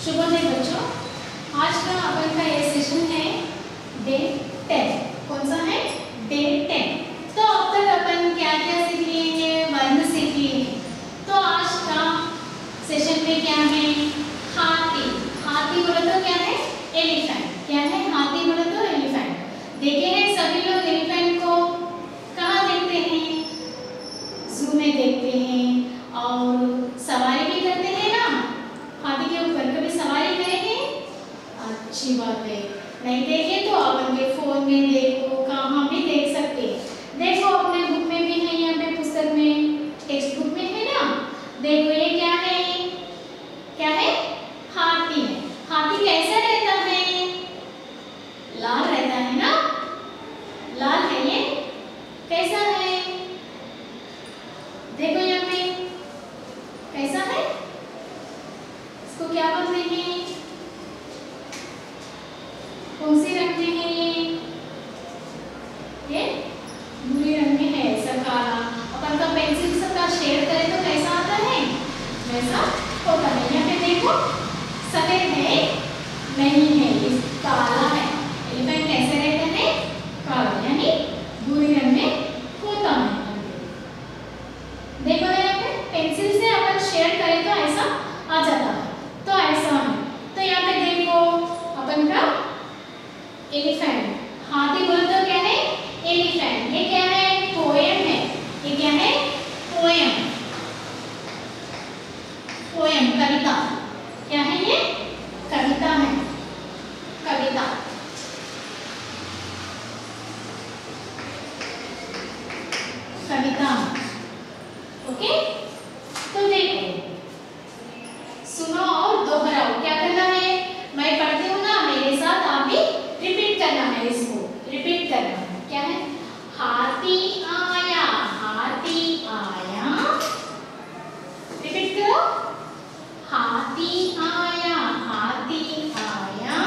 शुभोदय बच्चों, आज का अपन का ये सेशन है डे 10। कौन सा है? डे 10। तो अब तक अपन क्या क्या सीख लिए हैं? वर्ण सीख लिए हैं। तो आज का सेशन में क्या है? हाथी। हाथी बोले तो क्या है? एलिफेंट। क्या है? हाथी बोले तो एलिफेंट। देखे हैं सभी लोग एलिफेंट को कहाँ देखते हैं? जू में देखते हैं और सवारी भी करते हैं ना। हाथी के ऊपर कभी सवारी करे हैं? अच्छी बात है। नहीं देखे तो अपन के फोन में देखो, कहाँ भी देख सकते हैं। देखो अपने बुक में भी है, यहाँ पे पुस्तक में, टेक्स्ट बुक में है ना। देखो ये क्या है? क्या है? हाथी है। हाथी कैसा रहता है? लाल रहता है ना। लाल है ये। कैसा है? देखो यहाँ पे कैसा है? इसको क्या बोलते हैं? कौन सी रंग में है ये भूरे रंग में है, ऐसा काला। अपन का पेंसिल सबका शेड करें तो कैसा आता है? वैसा होता है। यहाँ पे देखो सफेद है नहीं है, इस काला है। एलिफेंट कैसे रहता है? काला यानी भूरे रंग में होता है। देखो ना यहाँ पे पेंसिल से अपन शेड करें तो ऐसा आ जाता है। तो ऐसा है। तो यहाँ पे देखो अपन का एलिफेंट। हाथी बोल तो क्या है? एलिफेंट। ये क्या है? पोएम है। ये क्या है? पोएम। पोएम कविता। क्या है ये? कविता है। कविता। कविता। ओके, तो देखो सुनो और दोहराओ। क्या करना है? मैं पढ़ती हूँ ना, मेरे साथ आप भी रिपीट करना है। इसको रिपीट करना है। क्या है? हाथी आया, हाथी आया। रिपीट करो। हाथी आया, हाथी आया।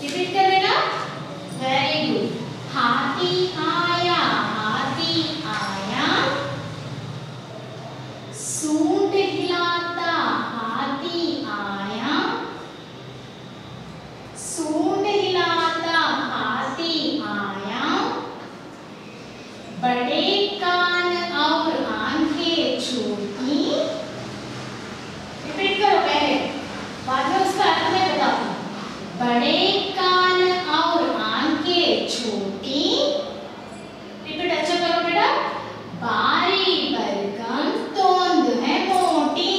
रिपीट कर लेना। Very good. हाथी आया, हाथी आया। सूंड हिलाता हाथी आया। सूंड हिलाता हाथी आया। बड़े कान और आंखें छोटी। रिपीट करो पहले, बाद में उसका अर्थ मैं बताऊं। बड़े कान और आंखें छोटी। रिपीट अच्छा करो बेटा। बारी बरगम तोंद है मोटी।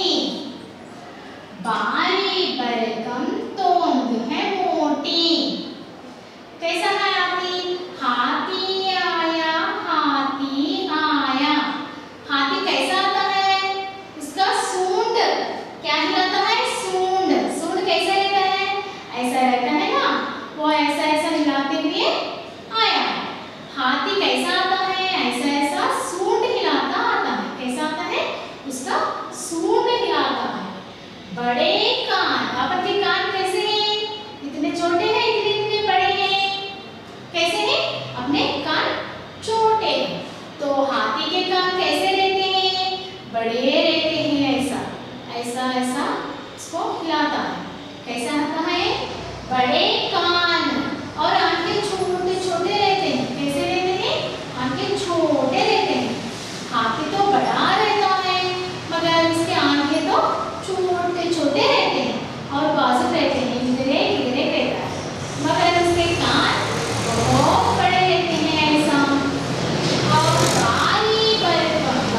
बारी बरगम तोंद है मोटी। कैसा है हाथी? हाथी आया, हाथी आया। हाथी कैसा आता है? उसका सूंड क्या हिलाता है? सूंड। सूंड कैसा रहता है? ऐसा रहता है ना, वो ऐसा ऐसा हिलाते हुए आया। हाथी कैसा आता है? ऐसा ऐसा सूंड हिलाता आता है। कैसा आता है? उसका सूंड हिलाता है। बड़े कान। अपन के कान कैसे हैं? इतने छोटे हैं, इतने इतने बड़े हैं। कैसे हैं? अपने कान छोटे हैं। तो हाथी के कान कैसे रहते हैं? बड़े रहते हैं। ऐसा ऐसा ऐसा इसको हिलाता है। कैसा आता है? बड़े कान और आंखें छोटे छोटे रहते हैं। कैसे रहते हैं? आंखें छोटे रहते हैं। हाथी तो बड़ा रहता है मगर उसके आंखें तो छोटे छोटे रहते हैं और बाजू रहते हैं, इधरे इधरे रहता है। मगर उसके कान बहुत बड़े रहते हैं। ऐसा और बारी बरगम।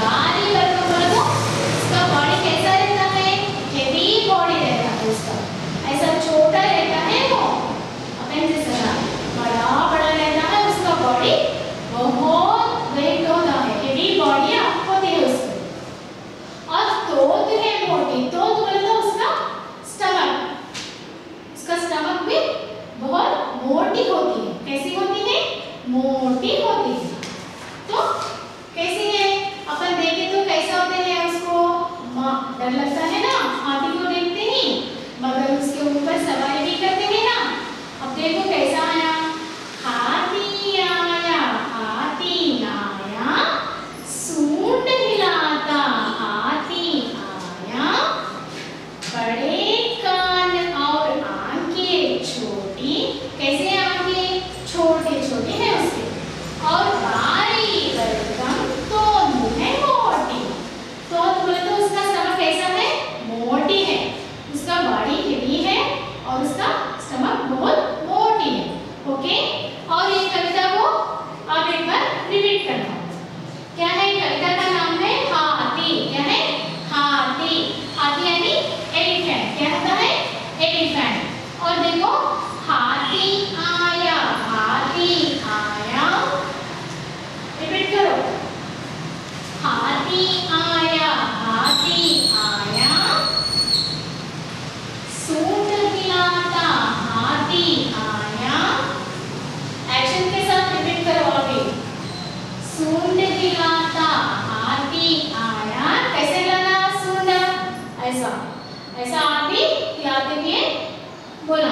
ऐसा ऐसा आप भी हिलाते हुए बोला।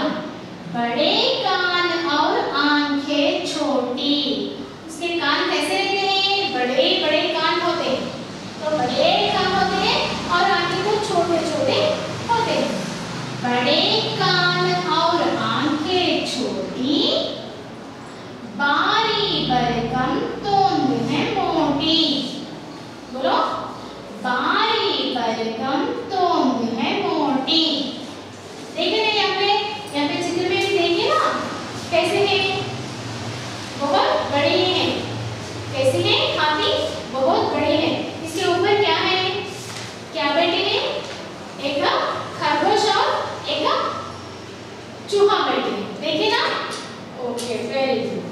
बड़े कान और आंखें छोटी। उसके कान कैसे रहते हैं? बड़े बड़े कान होते हैं, तो बड़े कान होते हैं और आंखें तो छोटे छोटे होते हैं। बड़े कान और आंखें छोटी, बारी बरगम तोंद है मोटी। बोलो, बारी बरगम तोंद है मोटी। देखे ना यहाँ पे चित्र में भी देखिए ना कैसे है, बहुत बड़े हैं। कैसे हैं? हाथी बहुत बड़े हैं। इसके ऊपर क्या है? क्या बैठे हैं? एक खरगोश और एक चूहा बैठे हैं। देखिए ना? Okay, very good.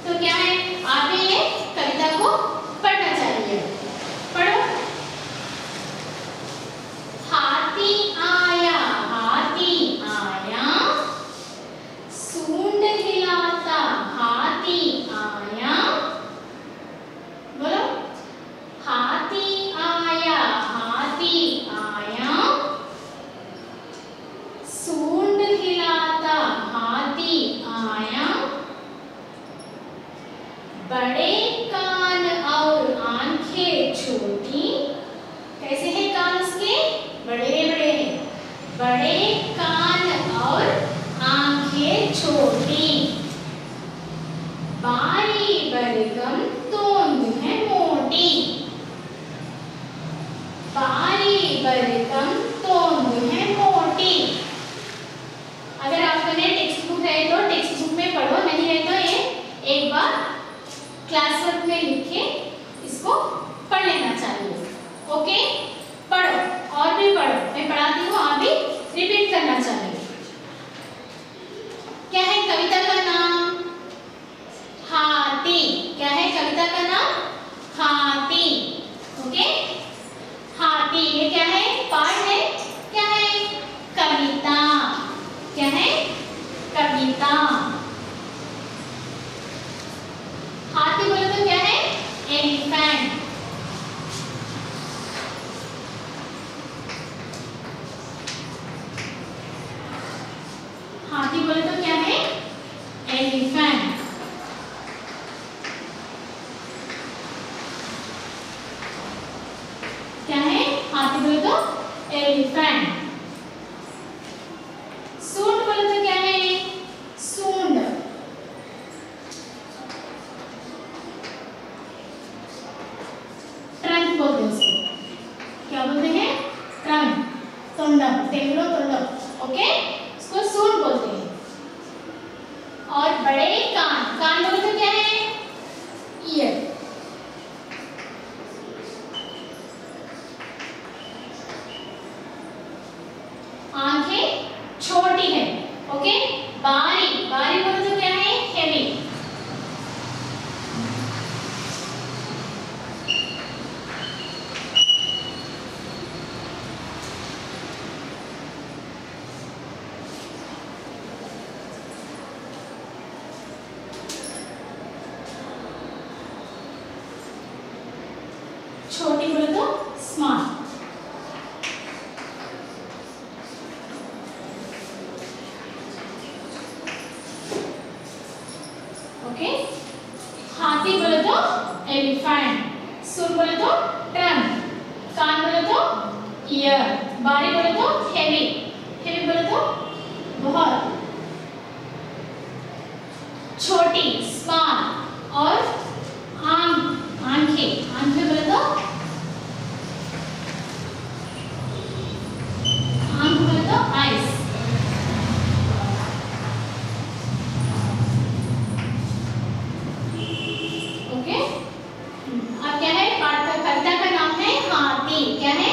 तो क्या है, आप भी ये कविता को पढ़ना चाहिए। पढ़ो। हाथी आया, सूंड हिलाता हाथी आया। बोलो, हाथी आया, सूंड हिलाता हाथी आया। बड़े कान और आंखें छोटी। कैसे है कान उसके? बड़े बड़े हैं। बड़े कान और आंखें छोटी, बारी बरगम तोंद है मोटी। बारी बरगम तोंद है मोटी। अगर आपके लिए टेक्स्ट बुक है तो टेक्स्ट बुक में पढ़ो, नहीं है तो ये एक बार क्लास वर्क में लिख के इसको पढ़ लेना चाहिए। ओके, पढ़ो और भी पढ़ो। मैं पढ़ाती हूँ, आप भी रिपीट करना चाहिए। क्या है कविता का नाम? हाथी। क्या है कविता का नाम? हाथी। ओके, हाथी। ये क्या है? पाठ है। क्या है? कविता। क्या है? कविता। हाथी बोले तो क्या है? एलिफेंट। हाथी बोले तो क्या है? एलिफेंट। क्या है? हाथी बोले तो एलिफेंट। सूंड बोले तो क्या है? सूंड। ट्रंक बोलते हैं उसको। क्या बोलते हैं? ट्रंक। तोंडम, तेंगलो तोंडम। ओके, इसको सूंड बोलते हैं। और बड़े कान, कान बोले तो क्या है? ईयर। आंखें छोटी है। ओके, बारी, बारी बोले तो क्या है? हेवी। छोटी बोले तो स्मॉल। ओके, हाथी बोले तो एलिफेंट, सूंड बोले तो ट्रंक, कान बोले तो ईयर, बारी बोले तो हेवी, हेवी बोले तो बहुत, छोटी स्मॉल, और आंखें, आंखें बोले तो आंख बोले तो आइस। ओके, अब क्या है पाठ का कविता का नाम है हाथी। क्या है?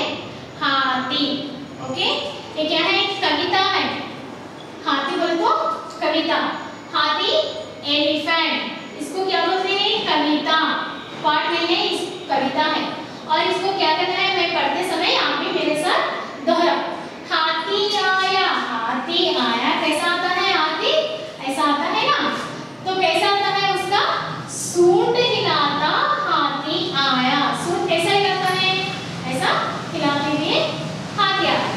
हाथी। ओके, ये क्या है? कविता है। हाथी बोले तो कविता, हाथी एलिफेंट, इसको क्या बोलते हैं? कविता। पाठ नहीं है, इस कविता है। और इसको क्या करना है, मैं पढ़ते समय आप भी मेरे साथ दोहराओ। हाथी आया, हाथी आया। कैसा आता है हाथी? ऐसा आता है ना। तो कैसा आता है उसका? सूंड हिलाता हाथी आया। सूंड कैसा हिलाता है? ऐसा हिलाते हुए हाथी आया।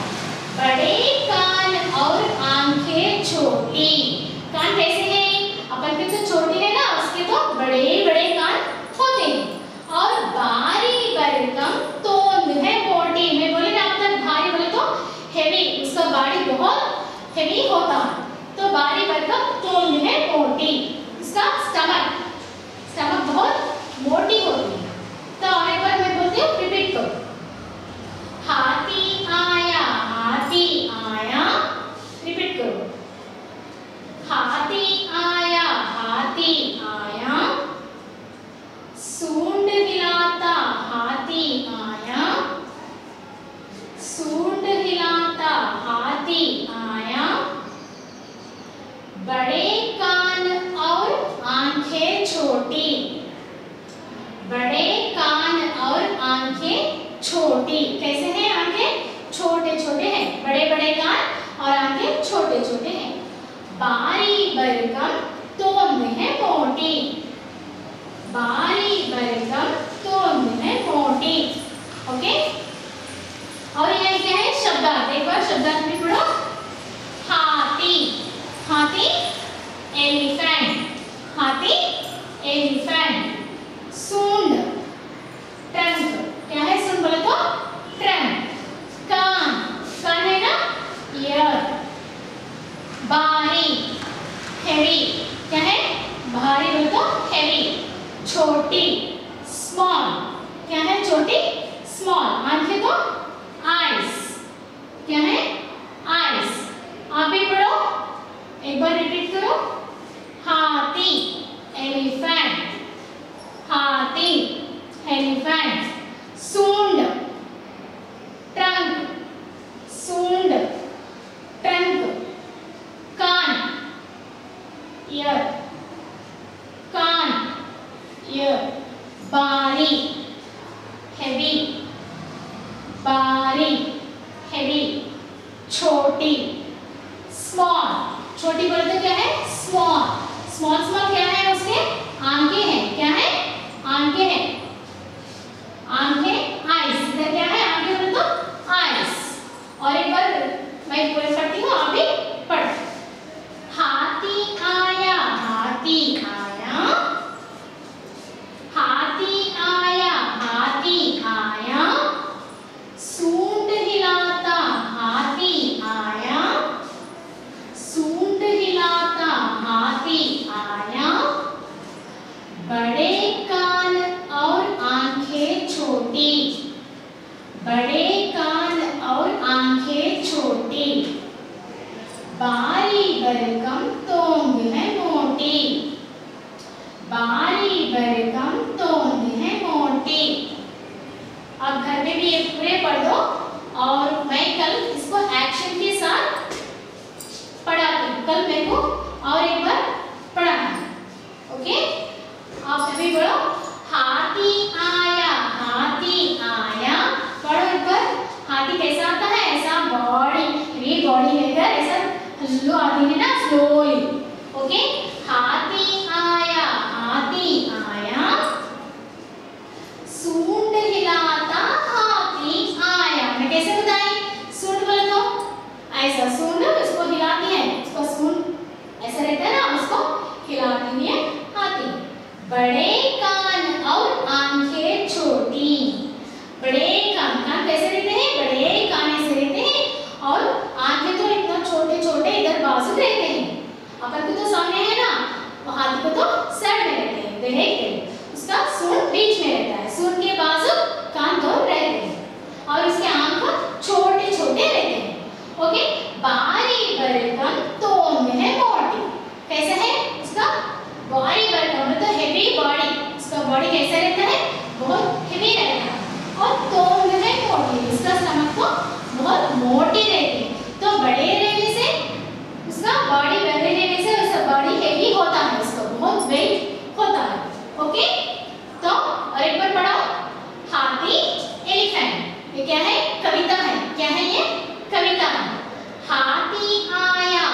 हेवी होता है। तो बारी भरकम तोंद है मोटी, इसका स्टमक बहुत मोटी होती है। तो और एक बार मैं बोलती हूँ, रिपीट करो। हाथी आया, रिपीट करो। हाथी आया, सूंड हिलाता हाथी आया, सूंड हिलाता हाथी आया, बड़े कान और आंखें छोटी, बड़े कान और आंखें छोटी। कैसे हैं आंखें? छोटे छोटे हैं, बड़े बड़े कान और आंखें छोटे छोटे हैं। बारी भरकम तोंद है मोटी, बारी भरकम तोंद है मोटी। ओके, और ये क्या है? शब्दार्थ। एक बार शब्दार्थ में पढ़ो। हाथी, एलिफेंट, एलिफेंट। सूंड, ट्रंक। क्या है सूंड बोले तो? ट्रंक। कान है ना, ईयर। बारी, हेवी। क्या है? भारी बोले तो हेवी। छोटी, स्मॉल। क्या है छोटी? स्मॉल। आंखें तो आईज। क्या है? आईज। आप भी पढ़ो, एक बार रिपीट करो। हाथी, एलिफेंट, सूंड, ट्रंक, कान, ईयर, बारी, हेवी, छोटी, स्मॉल। छोटी बोले तो क्या है? स्मॉल क्या है? उसके आंखें हैं। क्या है? आंखें हैं, आईज। इधर क्या है? आंखें बोले तो आईज। और एक बार मैं पूरे पढ़ती हूँ, आप भी पढ़। हाथी आया, सूंड हिलाता हाथी आया, बड़े कान और आंखें छोटी, बारी भरकम तोंद है मोटी, अब घर में भी ये पूरे पढ़ दो और मैं कल इसको एक्शन के साथ पढ़ाती हूँ। कल मेरे को और एक बार पढ़ाना है। ओके, आप सभी बोलो। हाथी आया, पढ़ो एक बार। हाथी कैसा आता है? ऐसा बॉडी लेकर ऐसा लो आती है ना, स्लोली। ओके, हाथी आया, सूंड हिलाता हाथी आया। मैं कैसे बताई? सूंड बोले तो ऐसा सूंड इसको हिलाती है, इसको सूंड ऐसा रहता है ना, उसको हिलाती है हाथी। बड़े कान और आंखें छोटी, बड़े कान कैसे रहते हैं? बड़े कान ऐसे रहते हैं और आंखें तो इतना छोटे छोटे इधर बाजू रहते हैं। अपन को तो सामने है ना, हाथी को तो साइड में रहते हैं, देखते हैं। उसका सूंड बीच में रहता है, सूंड के बाजू कान दो रहते हैं और उसके आंख छोटे छोटे रहते हैं। ओके, बारी भरकम तोंद है मोटी। कैसा है उसका? बारी भरकम मतलब हेवी बॉडी। उसका बॉडी कैसा रहता है? बहुत हेवी रहता है। और तोंद है मोटी, उसका स्टमक तो बहुत मोटी रहती है। तो बड़े रहने से उसका बॉडी, बड़े रहने से उसका बॉडी हेवी होता है, उसका बहुत वेट होता है। ओके, तो और एक बार पढ़ो। हाथी, एलिफेंट। ये क्या है? कविता है। क्या है ये? कविता है। हाथी आया,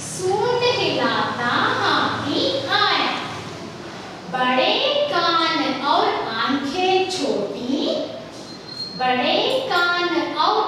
सूंड हिलाता हाथी आया, बड़े कान और आंखें छोटी, बड़े कान और